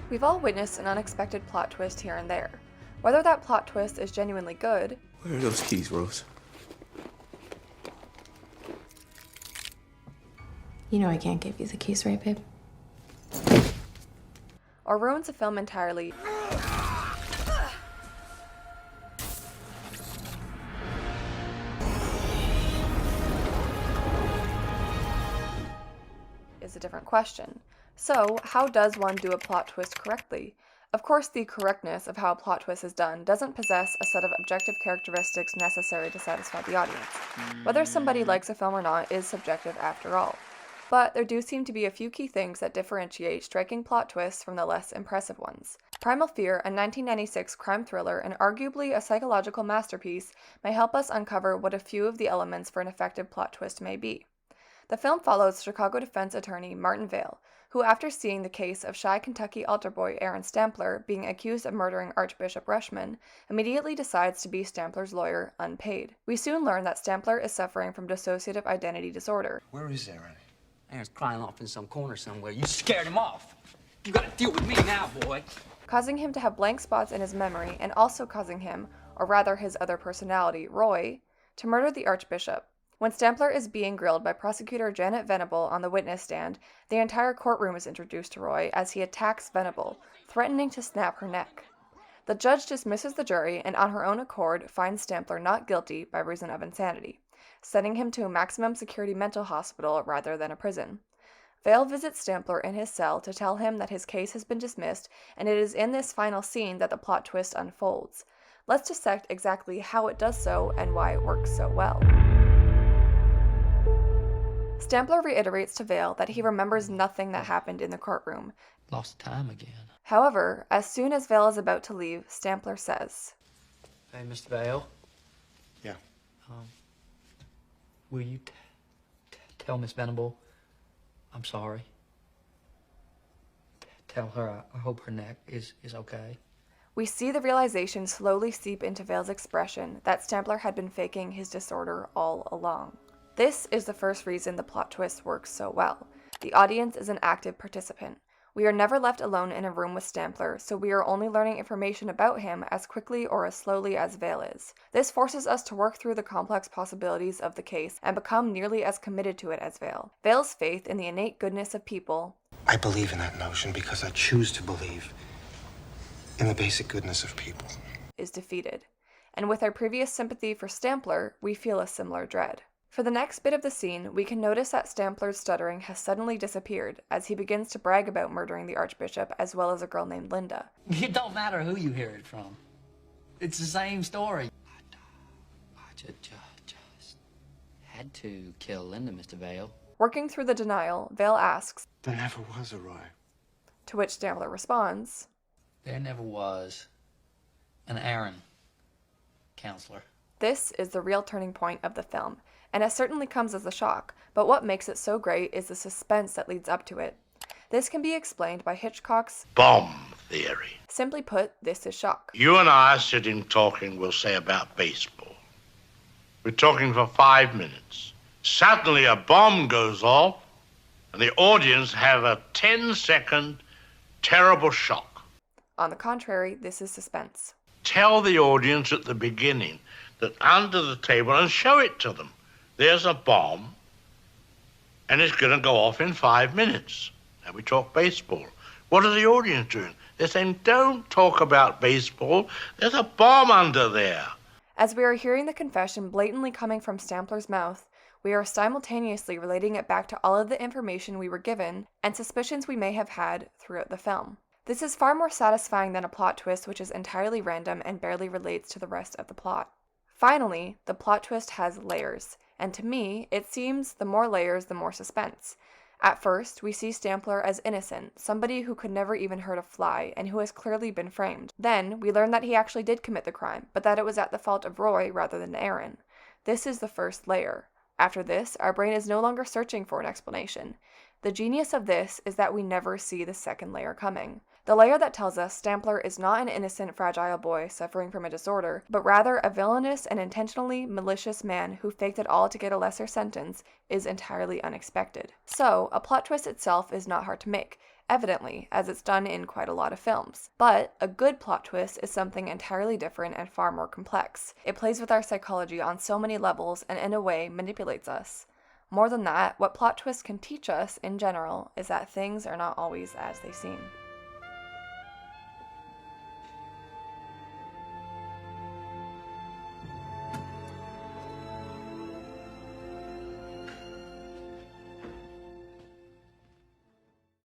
We've all witnessed an unexpected plot twist here and there. Whether that plot twist is genuinely good, Where are those keys, Rose? You know I can't give you the keys, right, babe? or ruins a film entirely, is a different question. So, how does one do a plot twist correctly? Of course, the correctness of how a plot twist is done doesn't possess a set of objective characteristics necessary to satisfy the audience. Whether somebody likes a film or not is subjective after all. But there do seem to be a few key things that differentiate striking plot twists from the less impressive ones. Primal Fear, a 1996 crime thriller and arguably a psychological masterpiece, may help us uncover what a few of the elements for an effective plot twist may be. The film follows Chicago defense attorney Martin Vale, who, after seeing the case of shy Kentucky altar boy Aaron Stampler being accused of murdering Archbishop Rushman, immediately decides to be Stampler's lawyer unpaid. We soon learn that Stampler is suffering from dissociative identity disorder. Where is Aaron? Aaron's crying off in some corner somewhere. You scared him off. You gotta deal with me now, boy. Causing him to have blank spots in his memory and also causing him, or rather his other personality, Roy, to murder the Archbishop. When Stampler is being grilled by prosecutor Janet Venable on the witness stand, the entire courtroom is introduced to Roy as he attacks Venable, threatening to snap her neck. The judge dismisses the jury and on her own accord finds Stampler not guilty by reason of insanity, sending him to a maximum security mental hospital rather than a prison. Vale visits Stampler in his cell to tell him that his case has been dismissed, and it is in this final scene that the plot twist unfolds. Let's dissect exactly how it does so and why it works so well. Stampler reiterates to Vale that he remembers nothing that happened in the courtroom. Lost time again. However, as soon as Vale is about to leave, Stampler says, Hey, Mr. Vale. Yeah. Will you tell Miss Venable I'm sorry? Tell her I hope her neck is okay. We see the realization slowly seep into Vale's expression that Stampler had been faking his disorder all along. This is the first reason the plot twist works so well. The audience is an active participant. We are never left alone in a room with Stampler, so we are only learning information about him as quickly or as slowly as Vale is. This forces us to work through the complex possibilities of the case and become nearly as committed to it as Vale. Vale's faith in the innate goodness of people, I believe in that notion because I choose to believe in the basic goodness of people. is defeated. And with our previous sympathy for Stampler, we feel a similar dread. For the next bit of the scene, we can notice that Stampler's stuttering has suddenly disappeared as he begins to brag about murdering the Archbishop as well as a girl named Linda. It don't matter who you hear it from. It's the same story. I just had to kill Linda, Mr. Vale. Working through the denial, Vale asks, There never was a Roy. to which Stampler responds, There never was an Aaron, counselor. This is the real turning point of the film, and it certainly comes as a shock, but what makes it so great is the suspense that leads up to it. This can be explained by Hitchcock's Bomb theory. Simply put, this is shock. You and I are sitting talking, we'll say, about baseball. We're talking for 5 minutes. Suddenly a bomb goes off, and the audience have a 10-second terrible shock. On the contrary, this is suspense. Tell the audience at the beginning that under the table, and show it to them, there's a bomb, and it's going to go off in 5 minutes. And we talk baseball. What are the audience doing? They're saying, don't talk about baseball. There's a bomb under there. As we are hearing the confession blatantly coming from Stampler's mouth, we are simultaneously relating it back to all of the information we were given and suspicions we may have had throughout the film. This is far more satisfying than a plot twist which is entirely random and barely relates to the rest of the plot. Finally, the plot twist has layers, and to me, it seems the more layers, the more suspense. At first, we see Stampler as innocent, somebody who could never even hurt a fly, and who has clearly been framed. Then, we learn that he actually did commit the crime, but that it was at the fault of Roy rather than Aaron. This is the first layer. After this, our brain is no longer searching for an explanation. The genius of this is that we never see the second layer coming. The layer that tells us Stampler is not an innocent, fragile boy suffering from a disorder, but rather a villainous and intentionally malicious man who faked it all to get a lesser sentence is entirely unexpected. So, a plot twist itself is not hard to make. evidently, as it's done in quite a lot of films. But a good plot twist is something entirely different and far more complex. It plays with our psychology on so many levels and in a way manipulates us. More than that, what plot twists can teach us in general is that things are not always as they seem.